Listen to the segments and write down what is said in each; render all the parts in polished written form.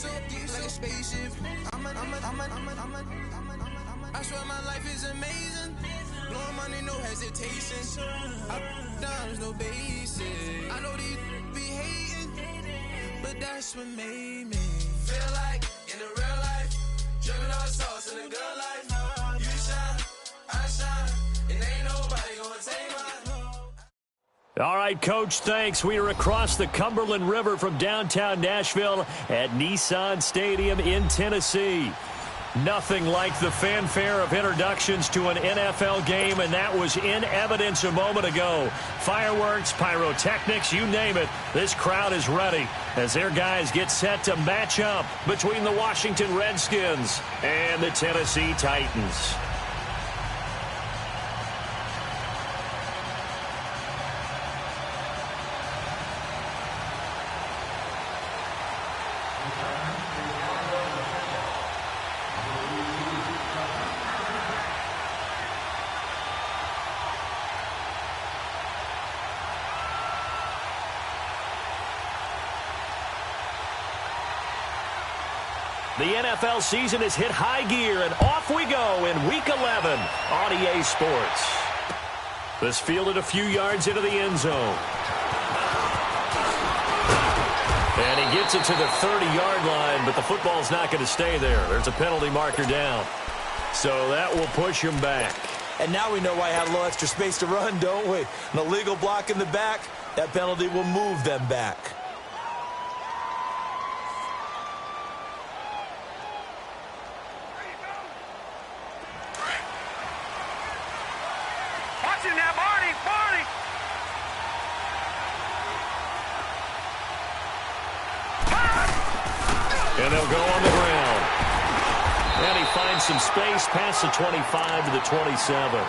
so deep, like a spaceship. I swear my life is amazing. Blowing money, no hesitation. Up, downs, no basic. I know these be hating, but that's what made me feel like in the real life. Dripping all sauce in the good life. You shine, I shine, and ain't nobody gonna take mine. All right, Coach, thanks. We are across the Cumberland River from downtown Nashville at Nissan Stadium in Tennessee. Nothing like the fanfare of introductions to an NFL game, and that was in evidence a moment ago. Fireworks, pyrotechnics, you name it. This crowd is ready as their guys get set to match up between the Washington Redskins and the Tennessee Titans. The NFL season has hit high gear, and off we go in Week 11 on EA Sports. This fielded a few yards into the end zone. And he gets it to the 30-yard line, but the football's not going to stay there. There's a penalty marker down. So that will push him back. And now we know why he had a little extra space to run, don't we? An illegal block in the back, that penalty will move them back. And they'll go on the ground. And he finds some space past the 25 to the 27.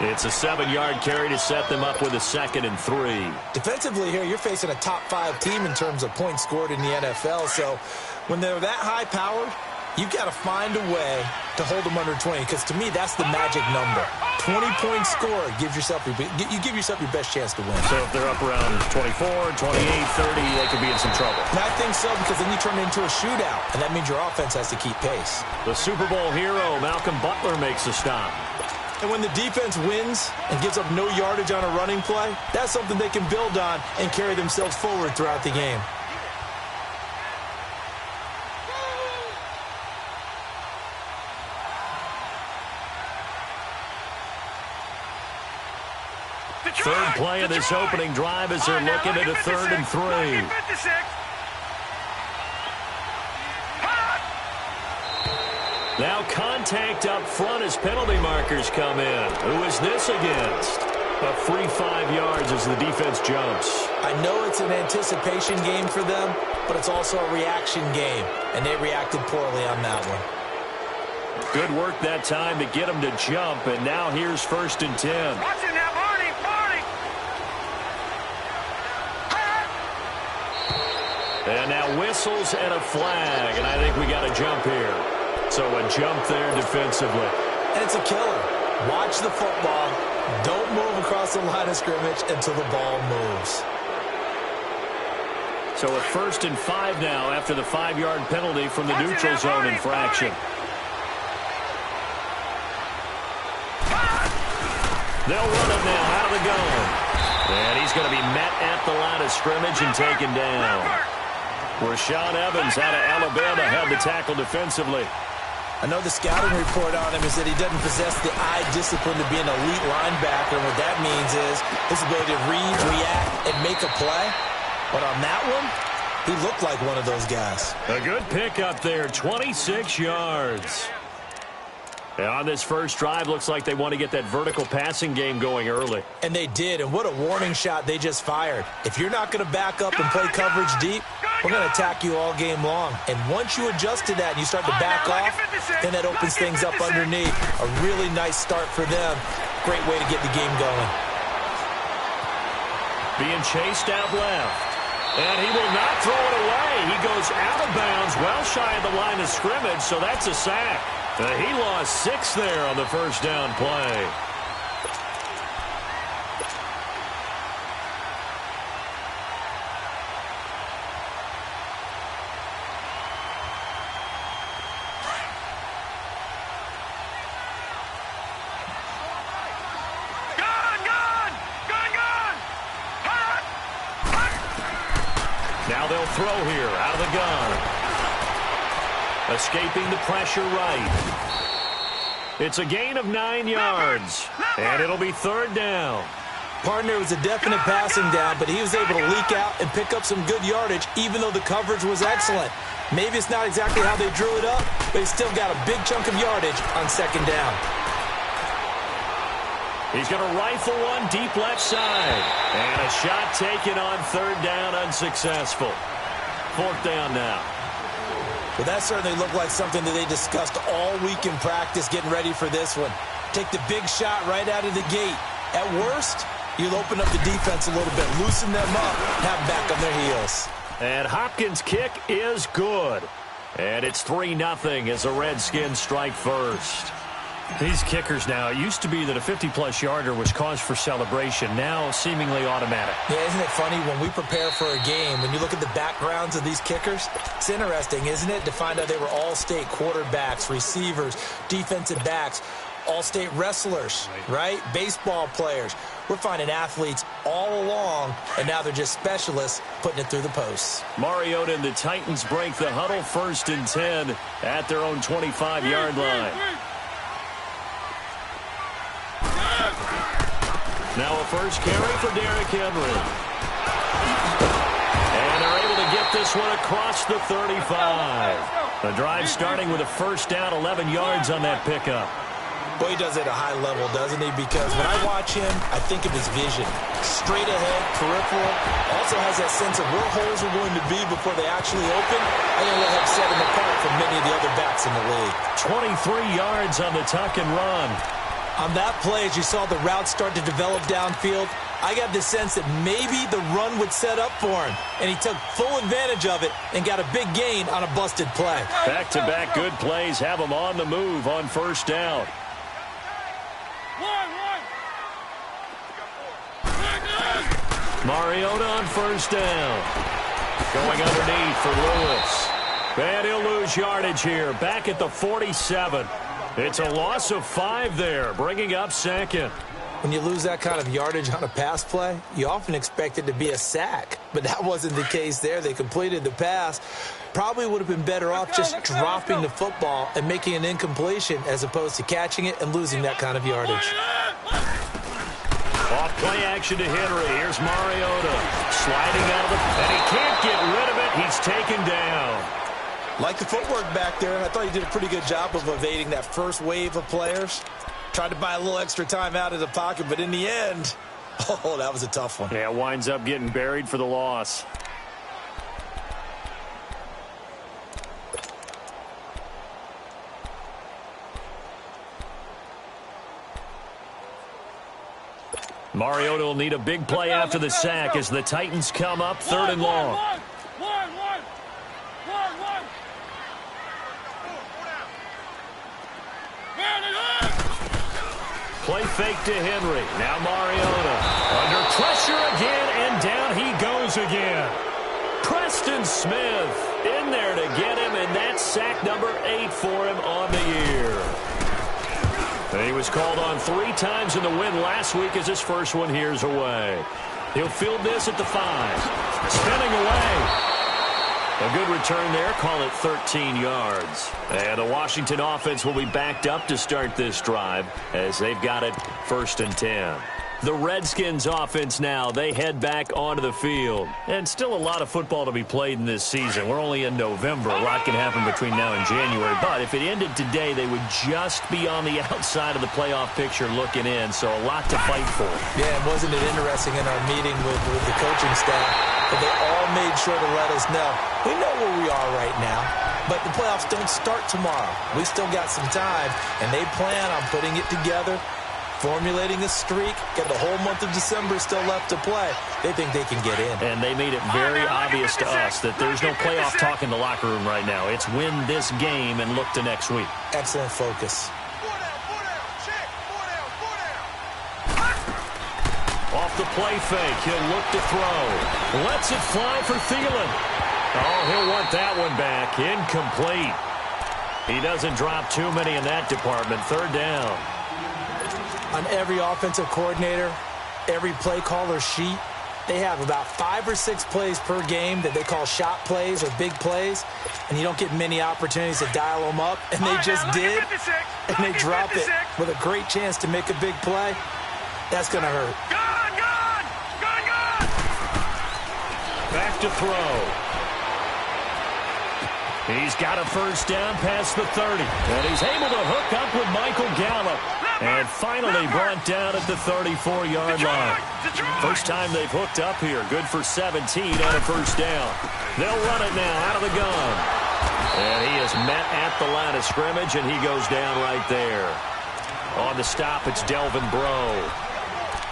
It's a 7-yard carry to set them up with a 2nd and 3. Defensively here, you're facing a top-5 team in terms of points scored in the NFL. So when they're that high-powered, you've got to find a way to hold them under 20, because to me, that's the magic number. 20-point score gives yourself you give yourself your best chance to win. So if they're up around 24, 28, 30, they could be in some trouble. And I think so, because then you turn it into a shootout, and that means your offense has to keep pace. The Super Bowl hero, Malcolm Butler, makes a stop. And when the defense wins and gives up no yardage on a running play, that's something they can build on and carry themselves forward throughout the game. Third play of this opening drive as they're looking at a 3rd and 3. Now contact up front as penalty markers come in. Who is this against? A free 5 yards as the defense jumps. I know it's an anticipation game for them, but it's also a reaction game, and they reacted poorly on that one. Good work that time to get them to jump, and now here's 1st and 10. And now whistles and a flag, and I think we got a jump here. So a jump there defensively. And it's a killer. Watch the football. Don't move across the line of scrimmage until the ball moves. So a 1st and 5 now after the 5-yard penalty from the neutral zone infraction. They'll run it now out of the gun. And he's going to be met at the line of scrimmage and taken down. Rashaan Evans out of Alabama had the tackle defensively. I know the scouting report on him is that he doesn't possess the eye discipline to be an elite linebacker. And what that means is his ability to read, react, and make a play. But on that one, he looked like one of those guys. A good pickup there, 26 yards. And on this first drive, looks like they want to get that vertical passing game going early. And they did, and what a warning shot they just fired. If you're not going to back up and play coverage deep, we're going to attack you all game long. And once you adjust to that and you start to back off, then that opens things up underneath. A really nice start for them. Great way to get the game going. Being chased out left. And he will not throw it away. He goes out of bounds, well shy of the line of scrimmage, so that's a sack. He lost 6 there on the first down play. They'll throw here out of the gun. Escaping the pressure right. It's a gain of 9 yards, and it'll be third down. Partner was a definite passing down, but he was able to leak out and pick up some good yardage, even though the coverage was excellent. Maybe it's not exactly how they drew it up, but he still got a big chunk of yardage on second down. He's going to rifle one deep left side. And a shot taken on third down, unsuccessful. Fourth down now. Well, that certainly looked like something that they discussed all week in practice getting ready for this one. Take the big shot right out of the gate. At worst, you'll open up the defense a little bit, loosen them up, have them back on their heels. And Hopkins' kick is good. And it's 3-0 as the Redskins strike first. These kickers now, it used to be that a 50-plus yarder was cause for celebration. Now seemingly automatic. Yeah, isn't it funny when we prepare for a game, when you look at the backgrounds of these kickers, it's interesting, isn't it, to find out they were all-state quarterbacks, receivers, defensive backs, all-state wrestlers, right? Baseball players. We're finding athletes all along, and now they're just specialists putting it through the posts. Mariota and the Titans break the huddle, 1st and 10 at their own 25-yard line. Now a first carry for Derrick Henry. And they're able to get this one across the 35. The drive starting with a first down, 11 yards on that pickup. Boy, he does it at a high level, doesn't he? Because when I watch him, I think of his vision. Straight ahead, peripheral. Also has that sense of where holes are going to be before they actually open. I think that helps set him apart from many of the other backs in the league. 23 yards on the tuck and run. On that play, as you saw the route start to develop downfield, I got the sense that maybe the run would set up for him. And he took full advantage of it and got a big gain on a busted play. Back-to-back good plays have him on the move on first down. Mariota on first down. Going underneath for Lewis. And he'll lose yardage here. Back at the 47. It's a loss of 5 there, bringing up second. When you lose that kind of yardage on a pass play, you often expect it to be a sack. But that wasn't the case there. They completed the pass. Probably would have been better off just dropping the football and making an incompletion as opposed to catching it and losing that kind of yardage. Off play action to Henry. Here's Mariota. Sliding out of the... And he can't get rid of it. He's taken down. Like the footwork back there, and I thought he did a pretty good job of evading that first wave of players. Tried to buy a little extra time out of the pocket, but in the end, oh, that was a tough one. Yeah, winds up getting buried for the loss. Mariota will need a big play after the sack as the Titans come up 3rd and long. Play fake to Henry. Now Mariota. Under pressure again, and down he goes again. Preston Smith in there to get him, and that's sack number 8 for him on the year. He was called on 3 times in the win last week as his first one here's away. He'll field this at the 5. Spinning away. A good return there. Call it 13 yards. And the Washington offense will be backed up to start this drive as they've got it 1st and 10. The Redskins offense now, they head back onto the field. And still a lot of football to be played in this season. We're only in November. A lot can happen between now and January. But if it ended today, they would just be on the outside of the playoff picture looking in. So a lot to fight for. Yeah, and wasn't it interesting in our meeting with the coaching staff that they all made sure to let us know, we know where we are right now, but the playoffs don't start tomorrow. We still got some time, and they plan on putting it together, formulating a streak, got the whole month of December still left to play. They think they can get in. And they made it very obvious to us that there's no playoff talk in the locker room right now. It's win this game and look to next week. Excellent focus. Off the play fake, he'll look to throw. Lets it fly for Thielen. Oh, he'll want that one back. Incomplete. He doesn't drop too many in that department. 3rd down. On every offensive coordinator, every play caller sheet, they have about 5 or 6 plays per game that they call shot plays or big plays, and you don't get many opportunities to dial them up, and they just did, and they drop it with a great chance to make a big play. That's going to hurt. Back to throw. He's got a first down past the 30. And he's able to hook up with Michael Gallup. And finally brought down at the 34-yard line. First time they've hooked up here. Good for 17 on a first down. They'll run it now out of the gun. And he is met at the line of scrimmage, and he goes down right there. On the stop, it's Delvin Breaux.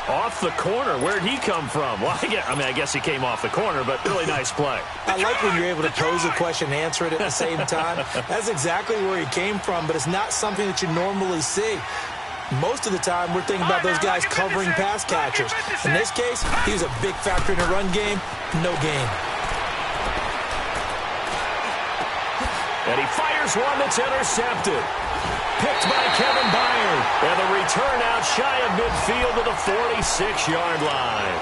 Off the corner. Where'd he come from? Well, I guess he came off the corner, but really nice play. I like when you're able to pose a question and answer it at the same time. That's exactly where he came from, but it's not something that you normally see. Most of the time, we're thinking about those guys covering pass catchers. In this case, he was a big factor in the run game. No gain. And he fires one that's intercepted. Picked by Kevin Byard. And the return out shy of midfield to the 46-yard line.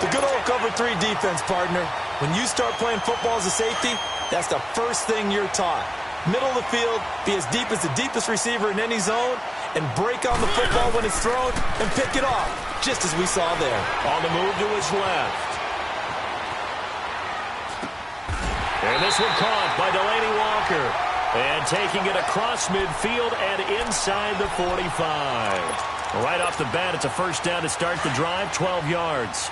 The good old cover 3 defense, partner. When you start playing football as a safety, that's the first thing you're taught. Middle of the field, be as deep as the deepest receiver in any zone, and break on the football when it's thrown and pick it off, just as we saw there. On the move to his left. And this one caught by Delaney Walker. And taking it across midfield and inside the 45. Right off the bat, it's a first down to start the drive, 12 yards.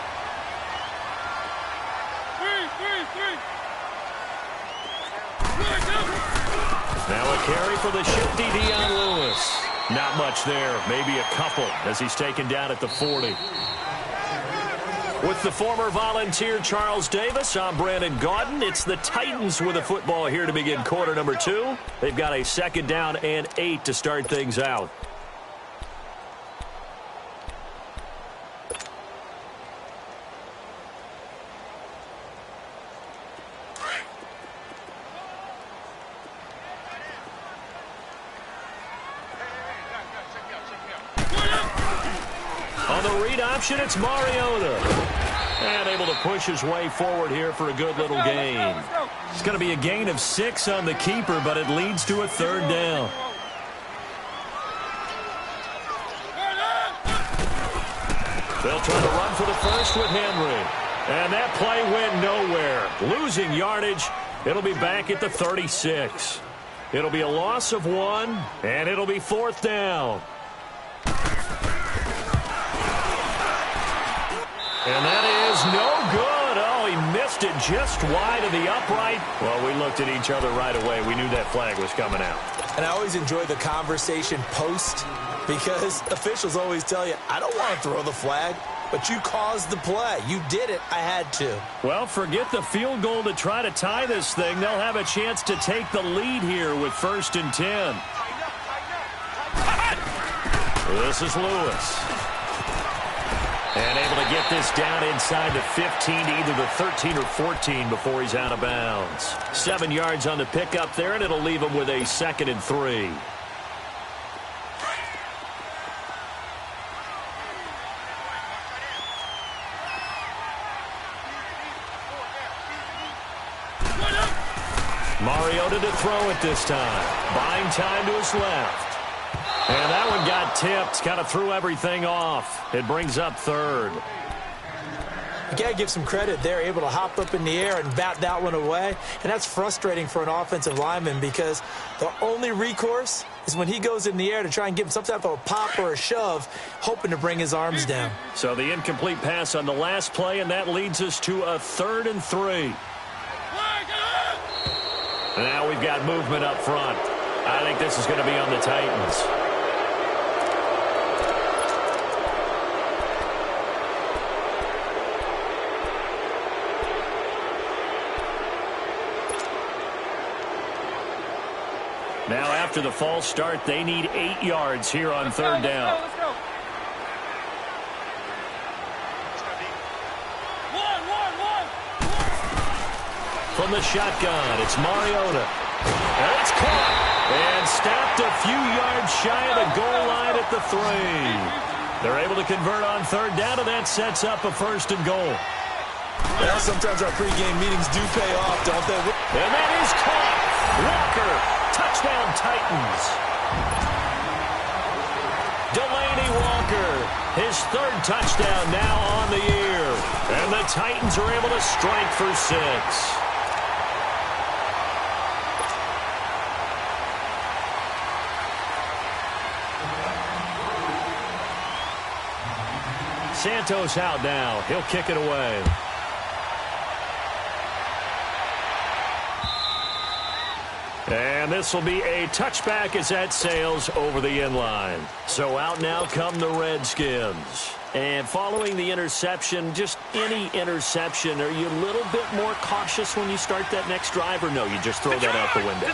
Now a carry for the shifty Dion Lewis. Not much there, maybe a couple as he's taken down at the 40. With the former Volunteer Charles Davis, I'm Brandon Gaudin. It's the Titans with the football here to begin quarter number 2. They've got a second down and 8 to start things out. On the read option, it's Mariota. And able to push his way forward here for a good little gain. It's going to be a gain of 6 on the keeper, but it leads to a third down. They'll try to run for the first with Henry. And that play went nowhere. Losing yardage. It'll be back at the 36. It'll be a loss of 1, and it'll be 4th down. And that is no good. Oh, he missed it just wide of the upright. Well, we looked at each other right away. We knew that flag was coming out. And I always enjoy the conversation post because officials always tell you, I don't want to throw the flag, but you caused the play. You did it. I had to. Well, forget the field goal to try to tie this thing. They'll have a chance to take the lead here with 1st and 10. This is Lewis. And able to get this down inside the 15 to either the 13 or 14 before he's out of bounds. 7 yards on the pickup there, and it'll leave him with a 2nd and 3. Mariota to throw it this time. Buying time to his left. And that one got tipped, kind of threw everything off. It brings up 3rd. You got to give some credit. They're able to hop up in the air and bat that one away. And that's frustrating for an offensive lineman because the only recourse is when he goes in the air to try and give him some type of a pop or a shove, hoping to bring his arms down. So the incomplete pass on the last play, and that leads us to a 3rd and 3. Now we've got movement up front. I think this is going to be on the Titans. Now after the false start, they need 8 yards here on 3rd down. Let's go. From the shotgun, it's Mariota. And it's caught. And stopped a few yards shy of the goal line at the 3. They're able to convert on third down, and that sets up a 1st and goal. Well, sometimes our pregame meetings do pay off, don't they? And that is caught. Walker, touchdown Titans. Delaney Walker, his 3rd touchdown now on the year. And the Titans are able to strike for 6. Santos out now. He'll kick it away. And this will be a touchback as that sails over the end line. So out now come the Redskins. And following the interception, just any interception, are you a little bit more cautious when you start that next drive, or no, you just throw that out the window?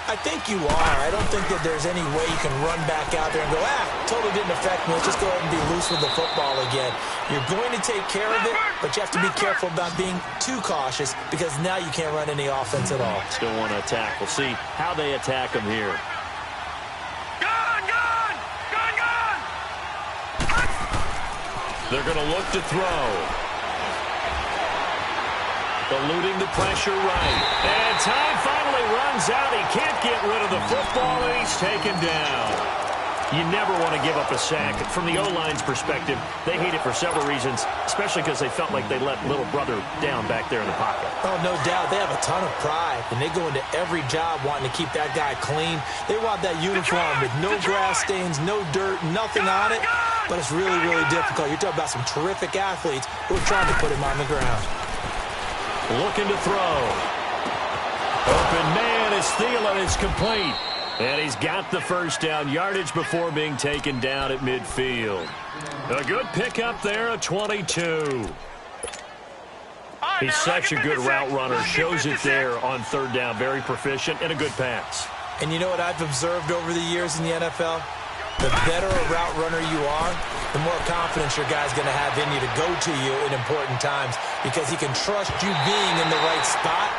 I think you are. I don't think that there's any way you can run back out there and go, totally didn't affect me. Let's just go ahead and be loose with the football again. You're going to take care of it, but you have to be careful about being too cautious because now you can't run any offense at all. Still want to attack. We'll see how they attack them here. They're going to look to throw. Eluding the pressure right. And time finally runs out. He can't get rid of the football, and he's taken down. You never want to give up a sack. From the O-line's perspective, they hate it for several reasons, especially because they felt like they let little brother down back there in the pocket. Oh, no doubt. They have a ton of pride, and they go into every job wanting to keep that guy clean. They want that uniform with no grass stains, no dirt, nothing on it, but it's really, really difficult. You're talking about some terrific athletes who are trying to put him on the ground. Looking to throw. Open man is Thielen. It's complete. And he's got the 1st down yardage before being taken down at midfield. A good pickup there, a 22. He's such a good route runner. Shows it there on 3rd down. Very proficient and a good pass. And you know what I've observed over the years in the NFL? The better a route runner you are, the more confidence your guy's going to have in you to go to you in important times because he can trust you being in the right spot,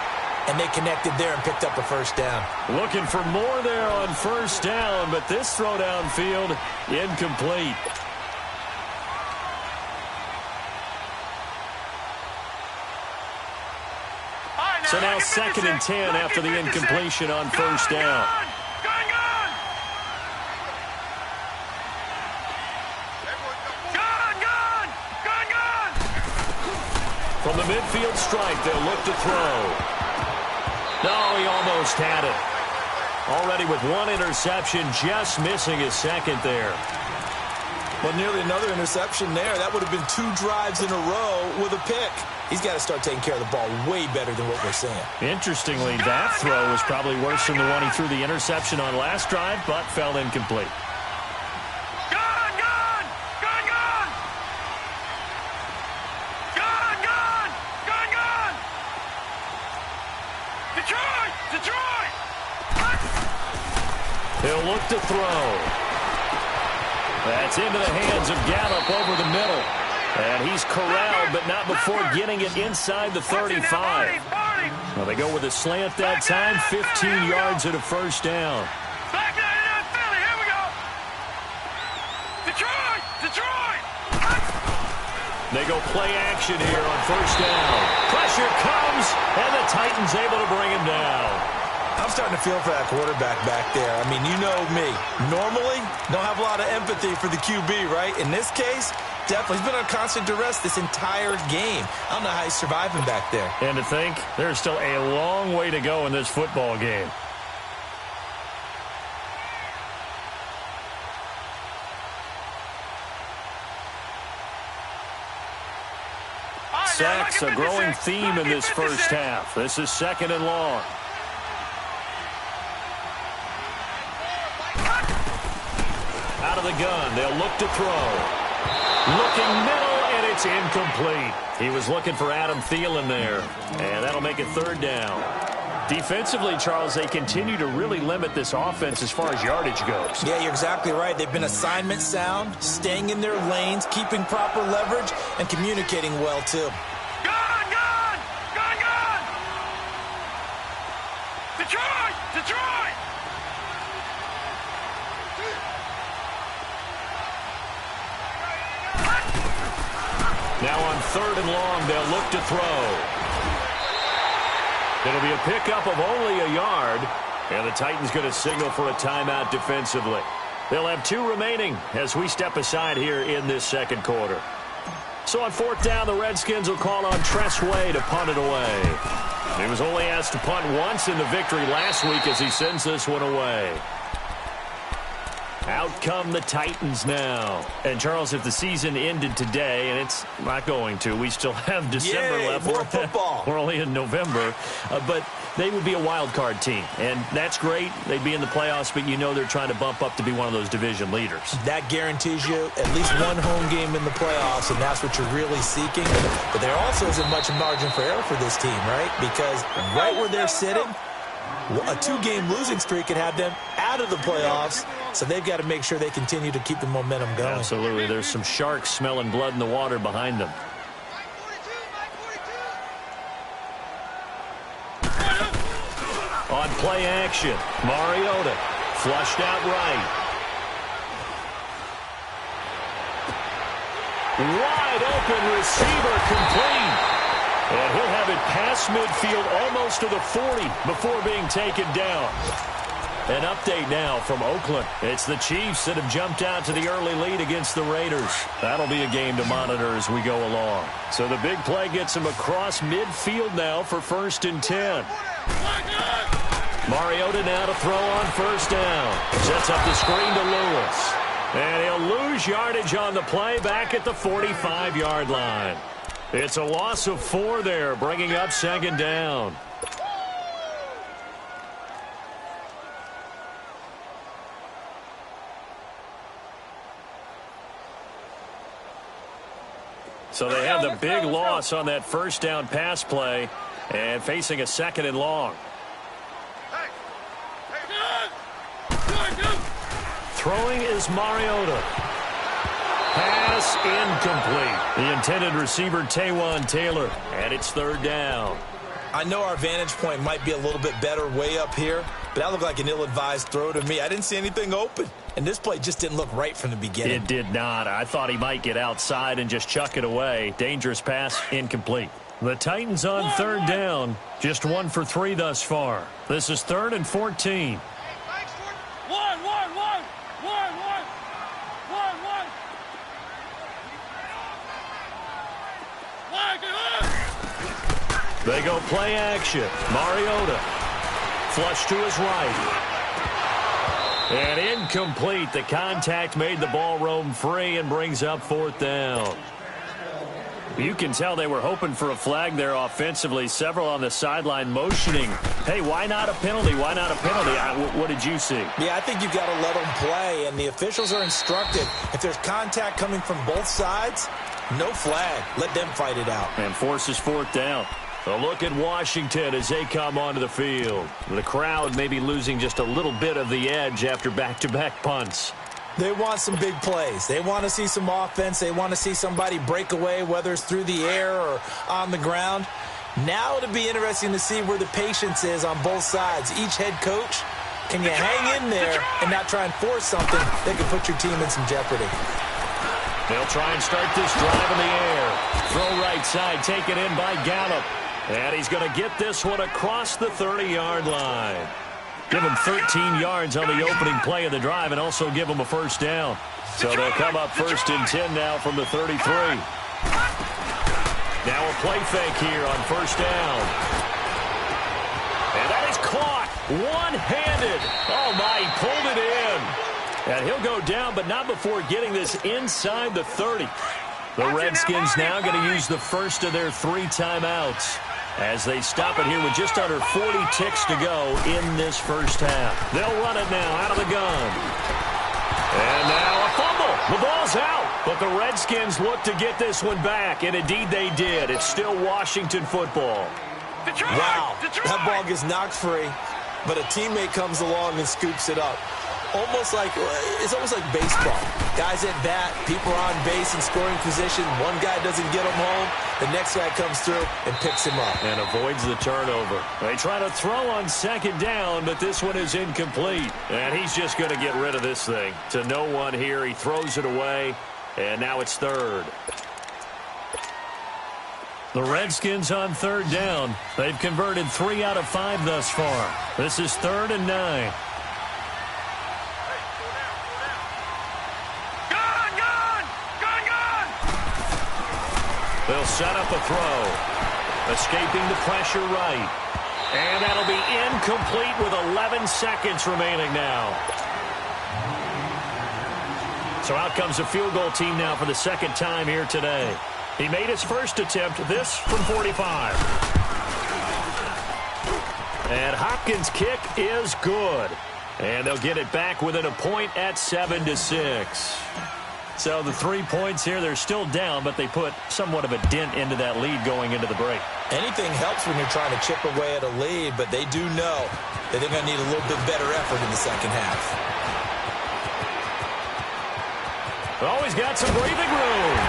and they connected there and picked up a 1st down. Looking for more there on 1st down, but this throw downfield incomplete. So now 2nd and 10 after the incompletion on 1st down. From the midfield stripe, they'll look to throw. No, he almost had it. Already with 1 interception, just missing his 2nd there. Well, nearly another interception there. That would have been 2 drives in a row with a pick. He's got to start taking care of the ball way better than what we're seeing. Interestingly, that throw was probably worse than the one he threw the interception on last drive, but fell incomplete. He'll look to throw. That's into the hands of Gallup over the middle. And he's corralled, but not before getting it inside the 35. Well, they go with a slant that time, 15 yards at a 1st down. Here we go. Detroit! They go play action here on 1st down. Pressure comes, and the Titans able to bring him down. I'm starting to feel for that quarterback back there. I mean, you know me. Normally, don't have a lot of empathy for the QB, right? In this case, definitely. He's been on constant duress this entire game. I don't know how he's surviving back there. And to think, there's still a long way to go in this football game. Sacks, a growing theme in this 1st half. This is 2nd and long. Out of the gun, they'll look to throw. Looking middle, and it's incomplete. He was looking for Adam Thielen there, and that'll make it 3rd down. Defensively, Charles, they continue to really limit this offense as far as yardage goes. Yeah, you're exactly right. They've been assignment sound, staying in their lanes, keeping proper leverage, and communicating well, too. Detroit! Now on 3rd and long, they'll look to throw. It'll be a pickup of only a yard, and the Titans going to signal for a timeout defensively. They'll have 2 remaining as we step aside here in this second quarter. So on 4th down, the Redskins will call on Tress Way to punt it away. He was only asked to punt once in the victory last week as he sends this one away. Out come the Titans now. And, Charles, if the season ended today, and it's not going to, we still have December left. More football. We're only in November. But they would be a wild card team, and that's great. They'd be in the playoffs, but you know they're trying to bump up to be one of those division leaders. That guarantees you at least one home game in the playoffs, and that's what you're really seeking. But there also isn't much margin for error for this team, right? Because right where they're sitting, a 2-game losing streak could have them out of the playoffs. So they've got to make sure they continue to keep the momentum going. Absolutely. There's some sharks smelling blood in the water behind them. On play action, Mariota flushed out right. Wide open receiver complete. And he'll have it past midfield almost to the 40 before being taken down. An update now from Oakland. It's the Chiefs that have jumped out to the early lead against the Raiders. That'll be a game to monitor as we go along. So the big play gets him across midfield now for 1st and 10. Mariota now to throw on 1st down. Sets up the screen to Lewis. And he'll lose yardage on the play back at the 45-yard line. It's a loss of 4 there, bringing up 2nd down. So they have the big loss on that 1st down pass play and facing a 2nd and long. Throwing is Mariota. Pass incomplete. The intended receiver, Taywan Taylor, and it's 3rd down. I know our vantage point might be a little bit better way up here, but that looked like an ill-advised throw to me. I didn't see anything open, and this play just didn't look right from the beginning. It did not. I thought he might get outside and just chuck it away. Dangerous pass, incomplete. The Titans on 3rd down, just 1 for 3 thus far. This is 3rd and 14. They go play action. Mariota. Flush to his right. And incomplete. The contact made the ball roam free and brings up 4th down. You can tell they were hoping for a flag there offensively. Several on the sideline motioning. Hey, why not a penalty? Why not a penalty? What did you see? Yeah, I think you've got to let them play, and the officials are instructed. If there's contact coming from both sides, no flag. Let them fight it out. And forces 4th down. A look at Washington as they come onto the field. The crowd may be losing just a little bit of the edge after back-to-back punts. They want some big plays. They want to see some offense. They want to see somebody break away, whether it's through the air or on the ground. Now it'll be interesting to see where the patience is on both sides. Each head coach, can you hang in there and not try and force something that could put your team in some jeopardy? They'll try and start this drive in the air. Throw right side, taken in by Gallup. And he's going to get this one across the 30-yard line. Give him 13 yards on the opening play of the drive and also give him a 1st down. So they'll come up 1st and 10 now from the 33. Now a play fake here on 1st down. And that is caught one-handed. Oh, my, he pulled it in. And he'll go down, but not before getting this inside the 30. The Redskins now going to use the first of their 3 timeouts as they stop it here with just under 40 ticks to go in this first half. They'll run it now out of the gun. And now a fumble. The ball's out. But the Redskins look to get this one back, and indeed they did. It's still Washington football. Wow, that ball gets knocked free, but a teammate comes along and scoops it up. It's almost like baseball. Guys at bat, people are on base in scoring position. One guy doesn't get him home. The next guy comes through and picks him up. And avoids the turnover. They try to throw on 2nd down, but this one is incomplete. And he's just going to get rid of this thing. To no one here. He throws it away, and now it's 3rd. The Redskins on third down. They've converted 3 out of 5 thus far. This is 3rd and 9. They'll set up a throw. Escaping the pressure right. And that'll be incomplete with 11 seconds remaining now. So out comes a field goal team now for the second time here today. He made his first attempt, this from 45. And Hopkins' kick is good. And they'll get it back within a point at 7-6. So the 3 points here, they're still down, but they put somewhat of a dent into that lead going into the break. Anything helps when you're trying to chip away at a lead, but they do know that they're going to need a little bit better effort in the second half. Always got some breathing room.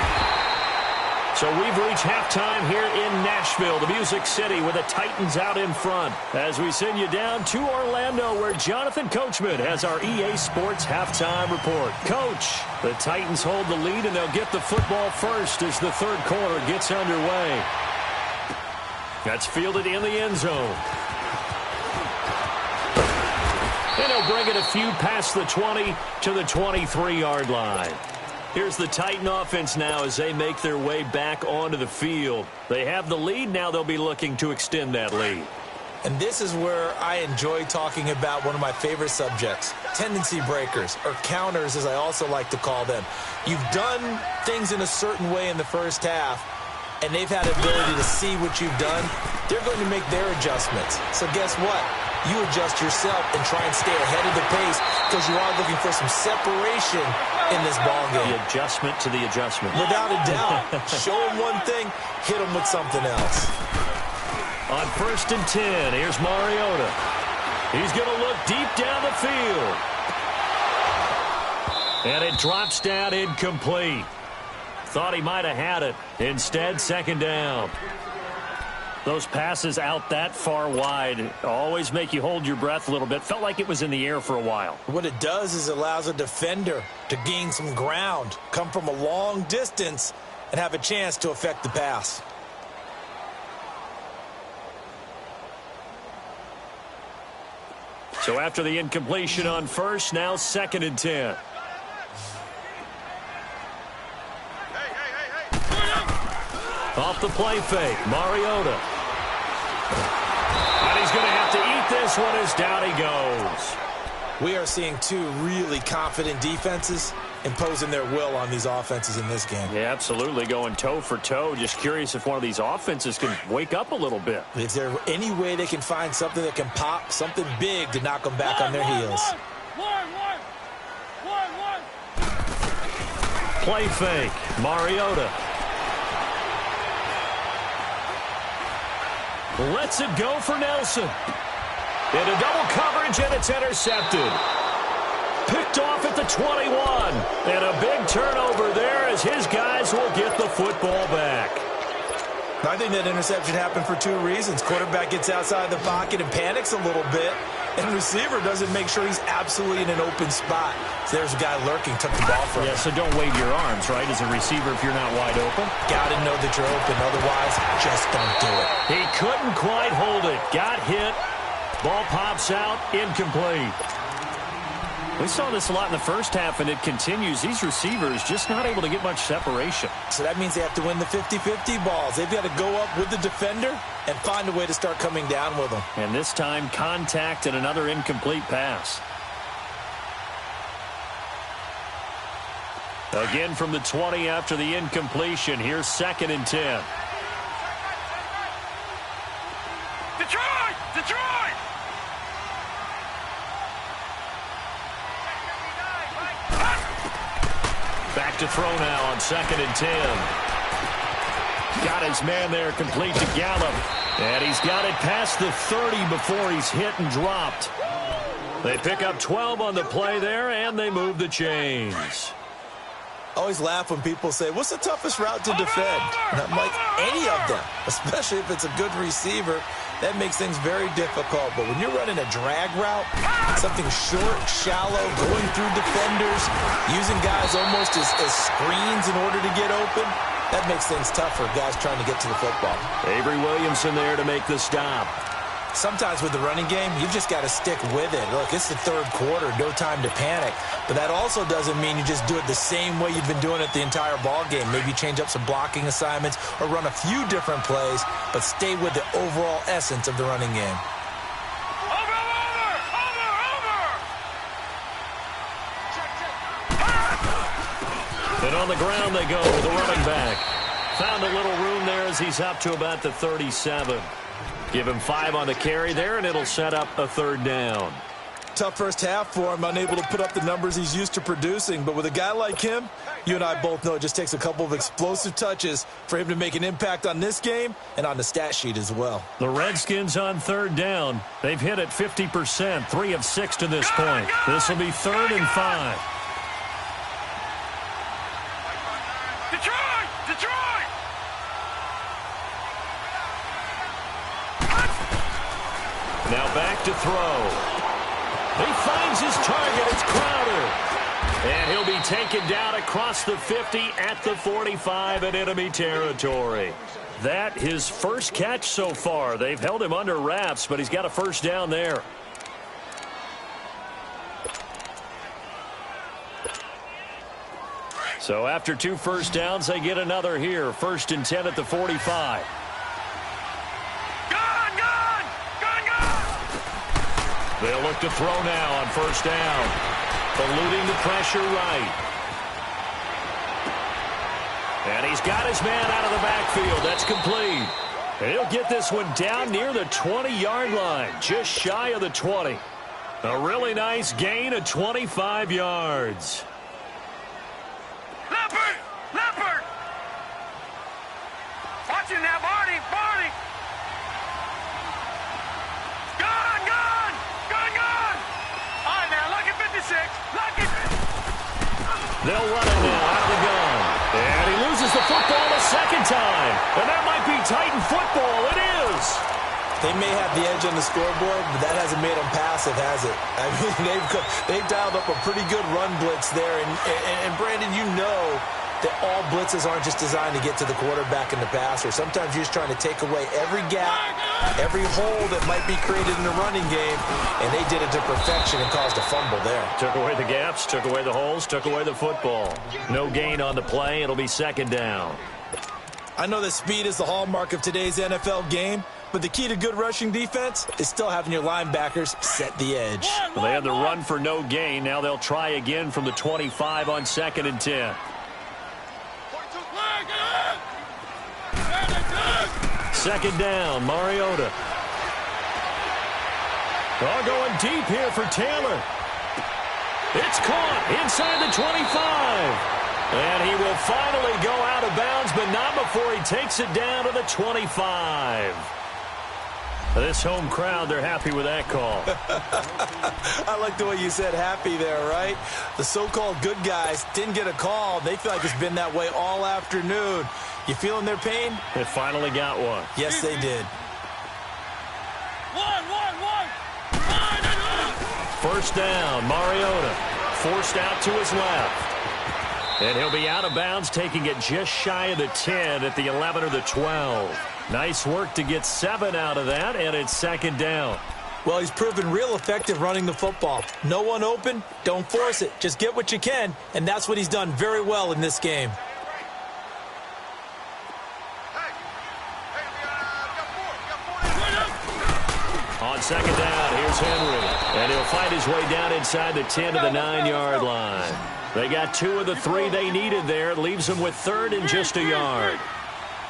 So we've reached halftime here in Nashville, the Music City, with the Titans out in front. As we send you down to Orlando, where Jonathan Coachman has our EA Sports halftime report. Coach, the Titans hold the lead, and they'll get the football first as the third quarter gets underway. That's fielded in the end zone. And he'll bring it a few past the 20 to the 23-yard line. Here's the Titan offense now as they make their way back onto the field. They have the lead. Now they'll be looking to extend that lead. And this is where I enjoy talking about one of my favorite subjects, tendency breakers, or counters as I also like to call them. You've done things in a certain way in the first half, and they've had the ability to see what you've done. They're going to make their adjustments. So guess what? You adjust yourself and try and stay ahead of the pace because you are looking for some separation in this ball game. The adjustment to the adjustment. Without a doubt. Show them one thing, hit them with something else. On 1st and 10, here's Mariota. He's going to look deep down the field. And it drops down incomplete. Thought he might have had it. Instead, second down. Those passes out that far wide always make you hold your breath a little bit. Felt like it was in the air for a while. What it does is it allows a defender to gain some ground, come from a long distance, and have a chance to affect the pass. So after the incompletion on first, now 2nd and 10. Off the play fake, Mariota. And he's going to have to eat this one as down he goes. We are seeing two really confident defenses imposing their will on these offenses in this game. Yeah, absolutely, going toe for toe. Just curious if one of these offenses can wake up a little bit. Is there any way they can find something that can pop, something big to knock them back on their heels? Play fake, Mariota. Lets it go for Nelson. Into double coverage, and it's intercepted. Picked off at the 21. And a big turnover there as his guys will get the football back. I think that interception happened for two reasons. Quarterback gets outside the pocket and panics a little bit. And receiver doesn't make sure he's absolutely in an open spot. So there's a guy lurking, took the ball from him. Yeah, so don't wave your arms, right, as a receiver if you're not wide open. Got to know that you're open. Otherwise, just don't do it. He couldn't quite hold it. Got hit. Ball pops out. Incomplete. We saw this a lot in the first half, and it continues. These receivers just not able to get much separation. So that means they have to win the 50-50 balls. They've got to go up with the defender and find a way to start coming down with them. And this time, contact and another incomplete pass. Again from the 20 after the incompletion. Here's 2nd and 10. Detroit! Back to throw now on 2nd and 10. Got his man there complete to Gallup. And he's got it past the 30 before he's hit and dropped. They pick up 12 on the play there, and they move the chains. I always laugh when people say, what's the toughest route to defend? And I'm like, any of them, especially if it's a good receiver. That makes things very difficult. But when you're running a drag route, something short, shallow, going through defenders, using guys almost as screens in order to get open, That makes things tough for guys trying to get to the football. Avery Williamson there to make the stop. Sometimes with the running game, you've just got to stick with it. Look, it's the third quarter, no time to panic. But that also doesn't mean you just do it the same way you've been doing it the entire ball game. Maybe change up some blocking assignments or run a few different plays, but stay with the overall essence of the running game. And on the ground they go with the running back. Found a little room there as he's up to about the 37. Give him 5 on the carry there, and it'll set up a third down. Tough first half for him, unable to put up the numbers he's used to producing. But with a guy like him, you and I both know it just takes a couple of explosive touches for him to make an impact on this game and on the stat sheet as well. The Redskins on third down. They've hit it 50%, 3 of 6 to this point. This will be 3rd and 5. Now back to throw. He finds his target. It's Crowder. And he'll be taken down across the 50 at the 45 in enemy territory. That his first catch so far. They've held him under wraps, but he's got a first down there. So after 2 first downs, they get another here. 1st and 10 at the 45. They'll look to throw now on first down. Eluding the pressure right. And he's got his man out of the backfield. That's complete. And he'll get this one down near the 20-yard line, just shy of the 20. A really nice gain of 25 yards. Leopard! Watch him now, Barney! They'll run it now out of the gun. And he loses the football a second time. And that might be Titan football. It is. They may have the edge on the scoreboard, but that hasn't made them passive, has it? I mean, they've dialed up a pretty good run blitz there. And Brandon, you know that all blitzes aren't just designed to get to the quarterback and the passer. Sometimes you're just trying to take away every gap, every hole that might be created in the running game, and they did it to perfection and caused a fumble there. Took away the gaps, took away the holes, took away the football. No gain on the play. It'll be 2nd down. I know that speed is the hallmark of today's NFL game, but the key to good rushing defense is still having your linebackers set the edge. Well, they had the run for no gain. Now they'll try again from the 25 on 2nd and 10. 2nd down, Mariota. Oh, going deep here for Taylor. It's caught inside the 25. And he will finally go out of bounds, but not before he takes it down to the 25. This home crowd, they're happy with that call. I like the way you said happy there, right? The so-called good guys didn't get a call. They feel like it's been that way all afternoon. You feeling their pain? They finally got one. Yes, they did. First down, Mariota. Forced out to his left. And he'll be out of bounds, taking it just shy of the 10 at the 11 or the 12. Nice work to get 7 out of that, and it's 2nd down. Well, he's proven real effective running the football. No one open, don't force it. Just get what you can, and that's what he's done very well in this game. On 2nd down, here's Henry. And he'll fight his way down inside the 10 to the 9-yard line. They got 2 of the 3 they needed there. It leaves them with 3rd and just a yard.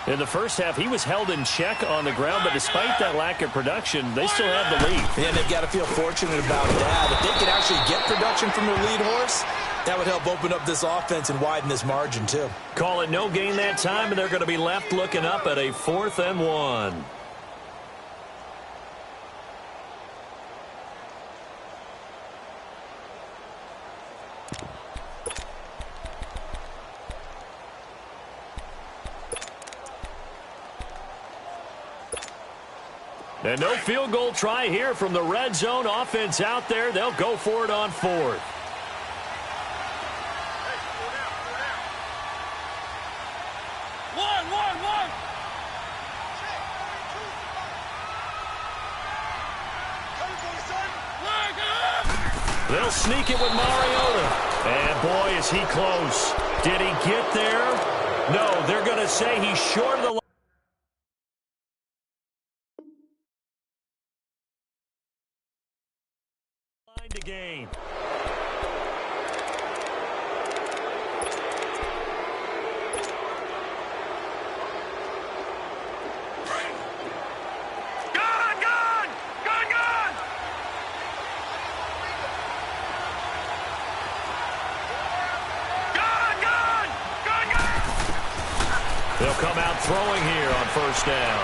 In the first half, he was held in check on the ground, but despite that lack of production, they still have the lead. Yeah, they've got to feel fortunate about that. If they could actually get production from their lead horse, that would help open up this offense and widen this margin, too. Call it no gain that time, and they're going to be left looking up at a 4th and 1. And no field goal try here from the red zone offense out there. They'll go for it on 4th. They'll sneak it with Mariota. And, boy, is he close. Did he get there? No, they're going to say he's short of the line to gain. They'll come out throwing here on first down.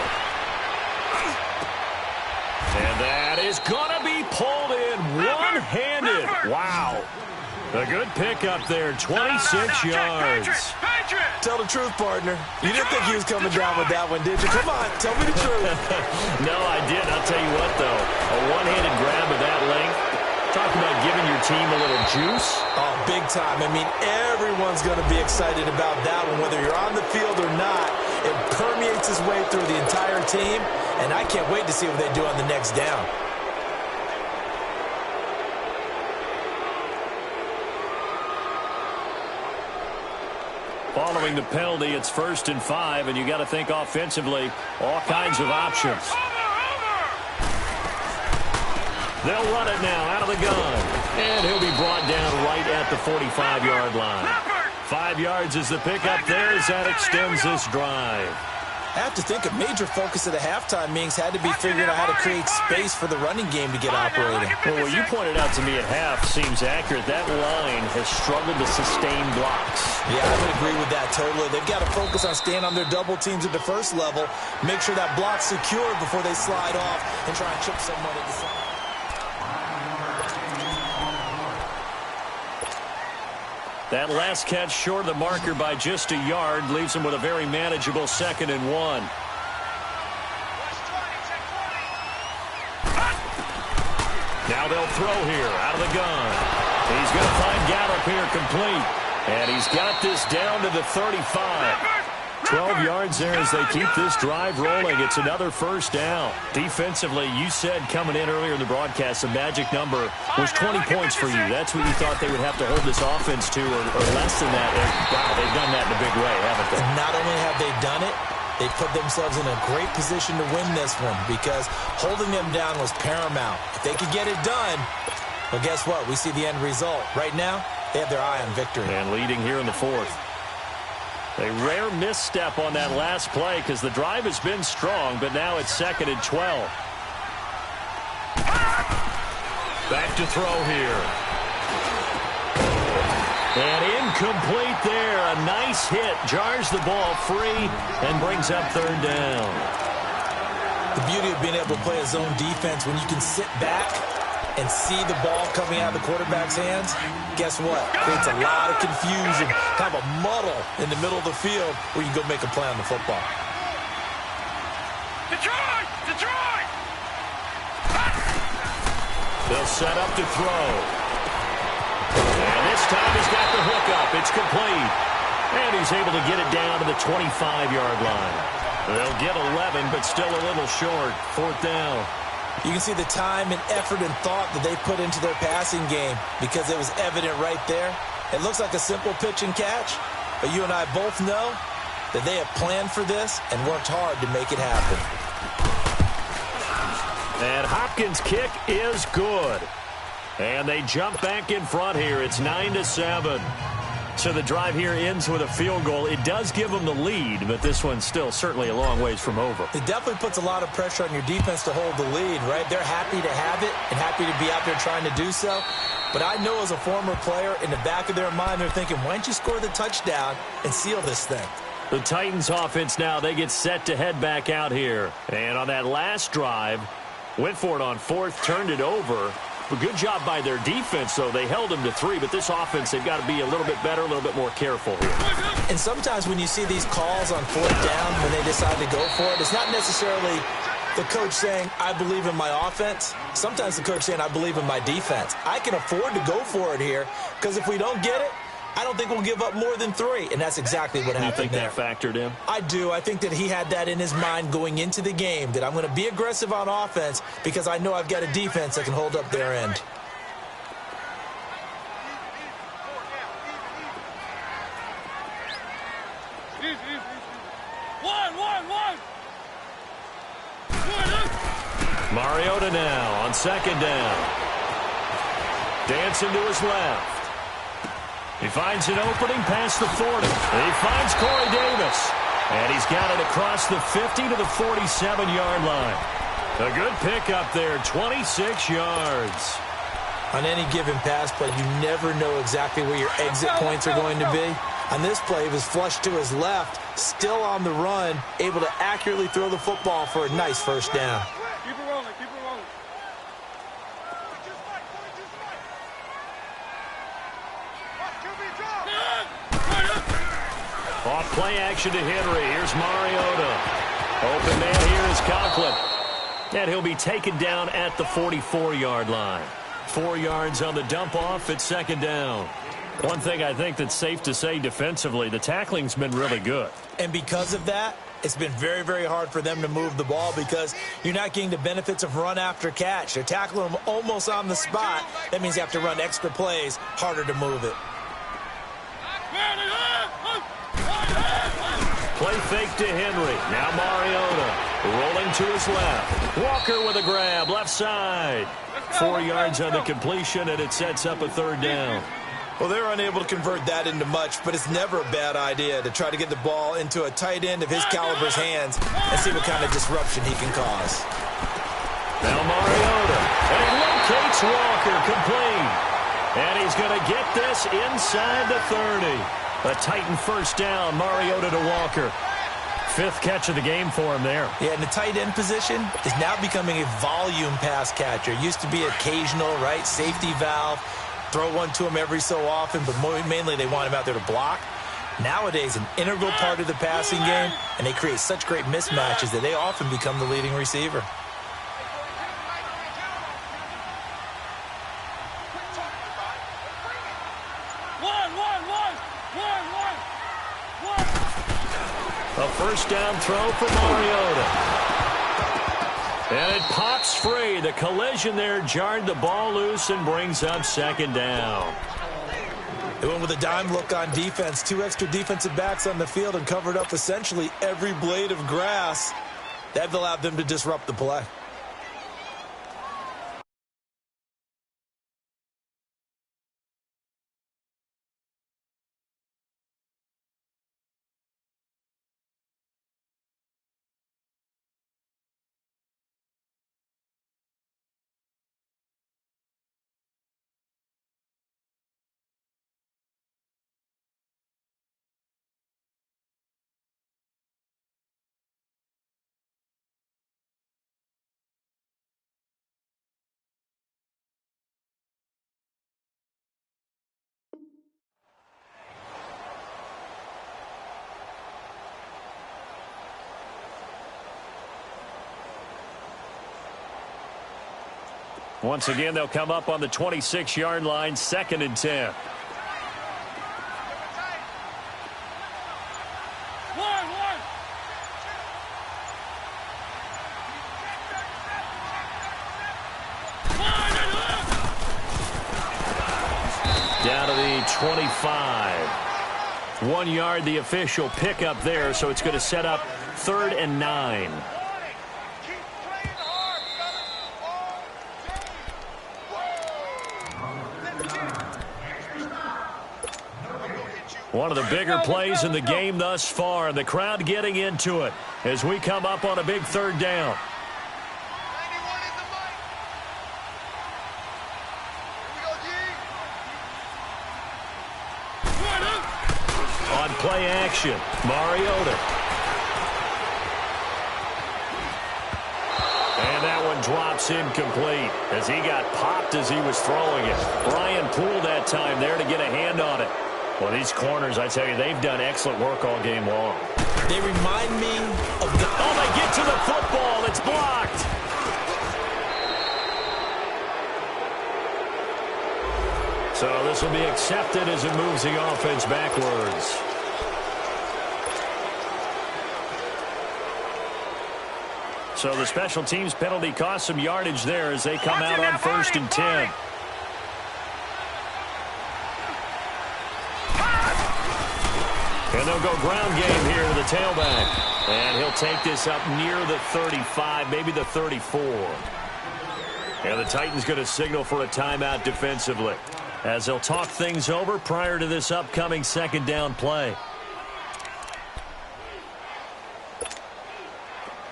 And that is going to be pulled in one-handed. Wow. A good pickup there, 26 yards. Tell the truth, partner. You didn't think he was coming down with that one, did you? Come on, tell me the truth. No, I didn't. I'll tell you what, though. A one-handed grab of that length. Talk about giving your team a little juice. Oh, big time. I mean, everyone's going to be excited about that one, whether you're on the field or not. It permeates its way through the entire team, and I can't wait to see what they do on the next down. Following the penalty, it's 1st and 5, and you got to think offensively, all kinds of options. They'll run it now out of the gun. And he'll be brought down right at the 45-yard line. 5 yards is the pickup there as that extends this drive. I have to think a major focus of the halftime meetings had to be figuring out how to create space for the running game to get operating. Well, what you pointed out to me at half seems accurate. That line has struggled to sustain blocks. Yeah, I would agree with that totally. They've got to focus on staying on their double teams at the first level, make sure that block's secure before they slide off and try and chip someone at the side. That last catch short of the marker by just a yard leaves him with a very manageable 2nd and 1. Now they'll throw here out of the gun. He's going to find Gallup here complete. And he's got this down to the 35. 12 yards there as they keep this drive rolling. It's another first down. Defensively, you said coming in earlier in the broadcast, the magic number was 20 points for you. That's what you thought they would have to hold this offense to, or less than that. And, wow, they've done that in a big way, haven't they? And not only have they done it, they put themselves in a great position to win this one because holding them down was paramount. If they could get it done, well, guess what? We see the end result. Right now, they have their eye on victory. And leading here in the 4th. A rare misstep on that last play because the drive has been strong, but now it's 2nd and 12. Back to throw here. And incomplete there. A nice hit. Jars the ball free and brings up 3rd down. The beauty of being able to play a zone defense when you can sit back and see the ball coming out of the quarterback's hands, guess what? Creates a lot of confusion, kind of a muddle in the middle of the field where you go make a play on the football. Detroit! Detroit! They'll set up to throw. And this time he's got the hook up. It's complete. And he's able to get it down to the 25-yard line. They'll get 11, but still a little short. 4th down. You can see the time and effort and thought that they put into their passing game because it was evident right there. It looks like a simple pitch and catch, but you and I both know that they have planned for this and worked hard to make it happen. And Hopkins' kick is good. And they jump back in front here. It's 9-7. So the drive here ends with a field goal. It does give them the lead, but this one's still certainly a long ways from over. It definitely puts a lot of pressure on your defense to hold the lead, right? They're happy to have it and happy to be out there trying to do so. But I know as a former player, in the back of their mind, they're thinking, why don't you score the touchdown and seal this thing? The Titans offense now, they get set to head back out here. And on that last drive, went for it on 4th, turned it over. A good job by their defense, though. They held them to 3, but this offense, they've got to be a little bit better, a little bit more careful here. And sometimes when you see these calls on 4th down, when they decide to go for it, it's not necessarily the coach saying, I believe in my offense. Sometimes the coach saying, I believe in my defense. I can afford to go for it here because if we don't get it, I don't think we'll give up more than 3, and that's exactly what happened there. You think that factored in? I do. I think that he had that in his mind going into the game, that I'm going to be aggressive on offense because I know I've got a defense that can hold up their end. Mariota now on second down. Dancing to his left. He finds an opening past the 40. He finds Corey Davis. And he's got it across the 50 to the 47-yard line. A good pickup there, 26 yards. On any given pass play, you never know exactly where your exit points are going to be. On this play, he was flushed to his left, still on the run, able to accurately throw the football for a nice first down. Keep it rolling, keep it rolling. Off play action to Henry. Here's Mariota. Open man here is Conklin. And he'll be taken down at the 44-yard line. 4 yards on the dump-off at second down. One thing I think that's safe to say defensively, the tackling's been really good. And because of that, it's been very, very hard for them to move the ball because you're not getting the benefits of run after catch. They're tackling them almost on the spot. That means you have to run extra plays, harder to move it. Play fake to Henry. Now Mariota rolling to his left. Walker with a grab, left side. 4 yards on the completion, and it sets up a third down. Well, they're unable to convert that into much, but it's never a bad idea to try to get the ball into a tight end of his caliber's hands and see what kind of disruption he can cause. Now Mariota, and he locates Walker, complete. And he's going to get this inside the 30. A Titan first down, Mariota to Walker. 5th catch of the game for him there. Yeah, and the tight end position is now becoming a volume pass catcher. Used to be occasional, right, safety valve. Throw one to him every so often, but mainly they want him out there to block. Nowadays, an integral part of the passing game, and they create such great mismatches that they often become the leading receiver. A first down throw for Mariota. And it pops free. The collision there jarred the ball loose and brings up second down. They went with a dime look on defense. 2 extra defensive backs on the field and covered up essentially every blade of grass. That allowed them to disrupt the play. Once again, they'll come up on the 26-yard line, 2nd and 10. Down to the 25. 1 yard, the official pickup there, so it's going to set up 3rd and 9. One of the bigger plays in the game thus far, and the crowd getting into it as we come up on a big 3rd down. On play action, Mariota. And that one drops incomplete as he got popped as he was throwing it. Brian Poole that time there to get a hand on it. Well, these corners, I tell you, they've done excellent work all game long. They remind me of the... Oh, they get to the football. It's blocked. So this will be accepted as it moves the offense backwards. So the special teams penalty cost some yardage there as they come out on 1st and 10. And they'll go ground game here to the tailback. And he'll take this up near the 35, maybe the 34. And the Titans going to signal for a timeout defensively, as they'll talk things over prior to this upcoming second down play.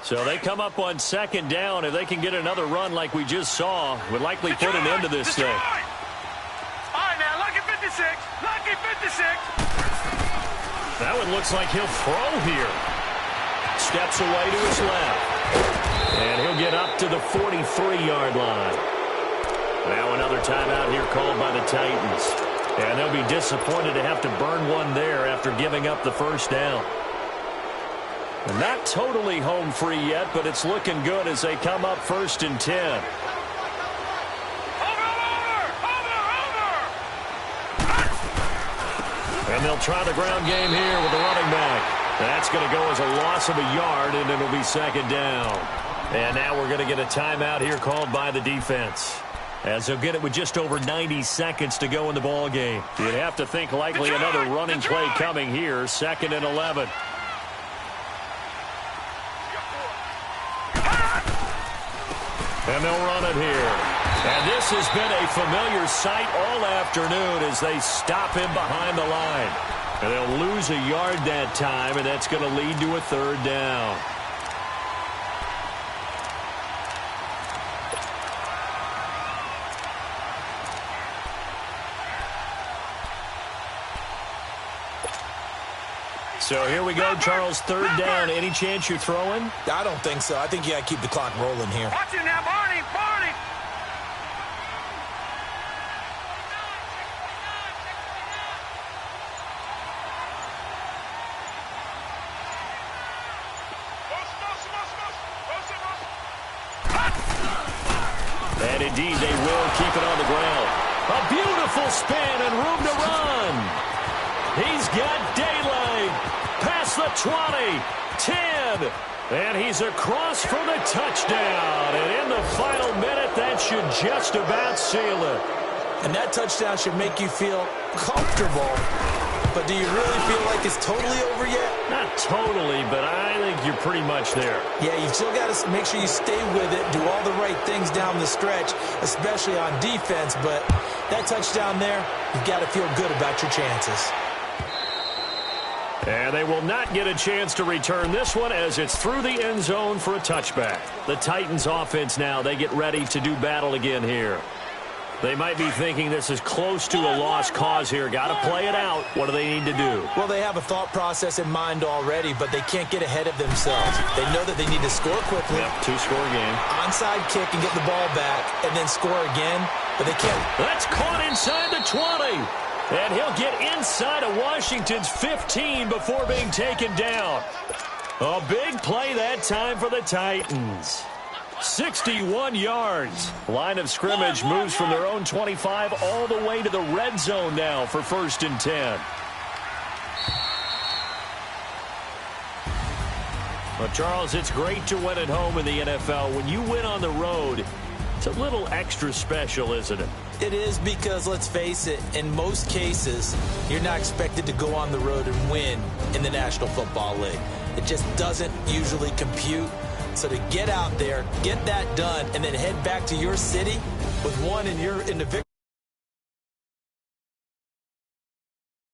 So they come up on second down. If they can get another run like we just saw, would likely put an end to this thing. All right, now, lucky 56. Lucky 56. That one looks like he'll throw here. Steps away to his left. And he'll get up to the 43-yard line. Now another timeout here called by the Titans. And they'll be disappointed to have to burn one there after giving up the first down. And not totally home free yet, but it's looking good as they come up 1st and 10. And they'll try the ground game here with the running back. That's going to go as a loss of a yard, and it'll be second down. And now we're going to get a timeout here called by the defense, as they'll get it with just over 90 seconds to go in the ball game. You'd have to think likely another running play coming here, 2nd and 11. And they'll run it here. And this has been a familiar sight all afternoon as they stop him behind the line. And they'll lose a yard that time, and that's going to lead to a 3rd down. So here we go, Charles, 3rd down. Any chance you're throwing? I don't think so. I think you got to keep the clock rolling here. Watch it now, Barney. Barney. And indeed, they will keep it on the ground. A beautiful spin and room to run. He's got daylight. Past the 20, 10, and he's across for the touchdown. And in the final minute, that should just about seal it. And that touchdown should make you feel comfortable. But do you really feel like it's totally over yet? Not totally, but I think you're pretty much there. Yeah, you've still got to make sure you stay with it, do all the right things down the stretch, especially on defense. But that touchdown there, you've got to feel good about your chances. And they will not get a chance to return this one as it's through the end zone for a touchback. The Titans offense now, they get ready to do battle again here. They might be thinking this is close to a lost cause here. Got to play it out. What do they need to do? Well, they have a thought process in mind already, but they can't get ahead of themselves. They know that they need to score quickly. Yep, 2-score game. Onside kick and get the ball back and then score again, but they can't. That's caught inside the 20. And he'll get inside of Washington's 15 before being taken down. A big play that time for the Titans. 61 yards. Line of scrimmage moves from their own 25 all the way to the red zone now for 1st and 10. Well, Charles, it's great to win at home in the NFL. When you win on the road, it's a little extra special, isn't it? It is, because, let's face it, in most cases, you're not expected to go on the road and win in the National Football League. It just doesn't usually compute. So to get out there, get that done, and then head back to your city with one in the victory.